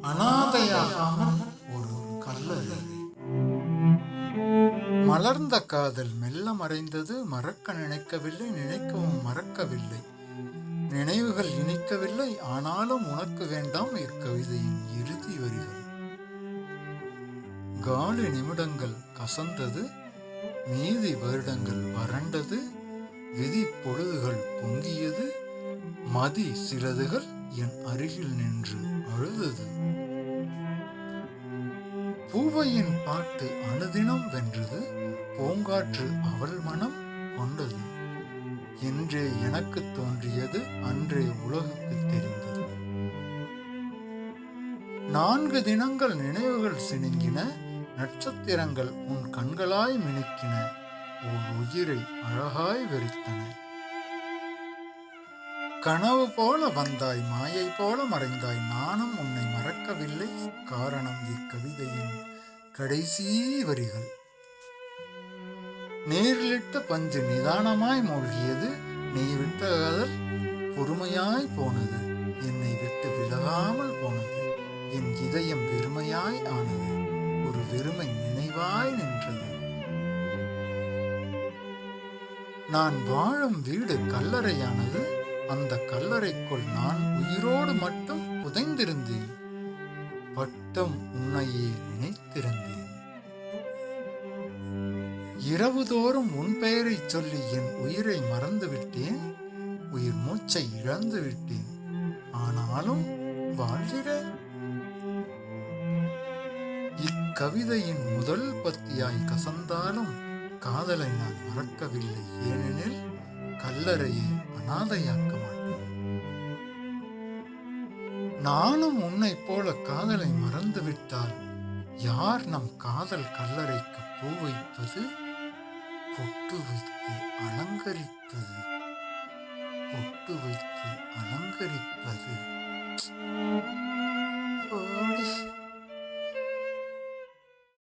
அனாதையாகாமல் ஒரு கல்லறை. மலர்ந்த காதல் மெல்ல மறைந்தது. மறக்க நினைக்கவில்லை, நினைக்கவும் மறக்கவில்லை. நினைவுகள் இனிக்கவில்லை, ஆனாலும் உனக்கு வேண்டாம் இக்கவிதையின் இறுதி வரிகள். காலி நிமிடங்கள் கசந்தது, மீதி வருடங்கள் வறண்டது. விதி பொழுதுகள் பொங்கியது, மதி சிலதுகள் என் அருகில் நின்று அழுதது. பூவையின் பாட்டு அனுதினம் வென்றது, பூங்காற்று அவள் மனம் கொண்டது. என்றே எனக்கு தோன்றியது, அன்றே உலகுக்கு தெரிந்தது. 4 தினங்கள் நினைவுகள் சினுங்கின, நட்சத்திரங்கள் உன் கண்களாய் மினுக்கின. உன் உயிரை அழகாய் வெறுத்தன. கனவு போல வந்தாய், மாயை போல மறைந்தாய். நானும் உன்னை மறக்கவில்லை, காரணம் இக்கவிதையின் கடைசி வரிகள். நீரிலிட்ட பஞ்சு நிதானமாய் மூழ்கியது, நீ விட்ட காதல் பொறுமையாய் போனது. என்னை விட்டு விலகாமல் போனது, என் இதயம் வெறுமையாய் ஆனது. ஒரு வெறுமை நினைவாய் நின்றது. நான் வாழும் வீடு கல்லறையானது, அந்த கல்லறைக்குள் நான் உயிரோடு மட்டும் புதைந்திருந்தேன். பட்டம் உன்னையே நினைத்திருந்தேன். இரவுதோறும் உன் பெயரை சொல்லி என் உயிரை மறந்துவிட்டேன். உயிர் மூச்சை இழந்து விட்டேன், ஆனாலும் வாழ்கிறேன். இக்கவிதையின் முதல் பத்தியாய் கசந்தாலும் காதலை நான் மறக்கவில்லை. ஏனெனில் கல்லறையை அனாதையாக்க மாட்டேன். நானும் உன்னை போல காதலை மறந்துவிட்டால் யார் நம் காதல் கல்லறைக்கு பூ வைப்பது? பொட்டு வைத்து அலங்கரிப்பது, பொட்டு வைத்து அலங்கரிப்பது.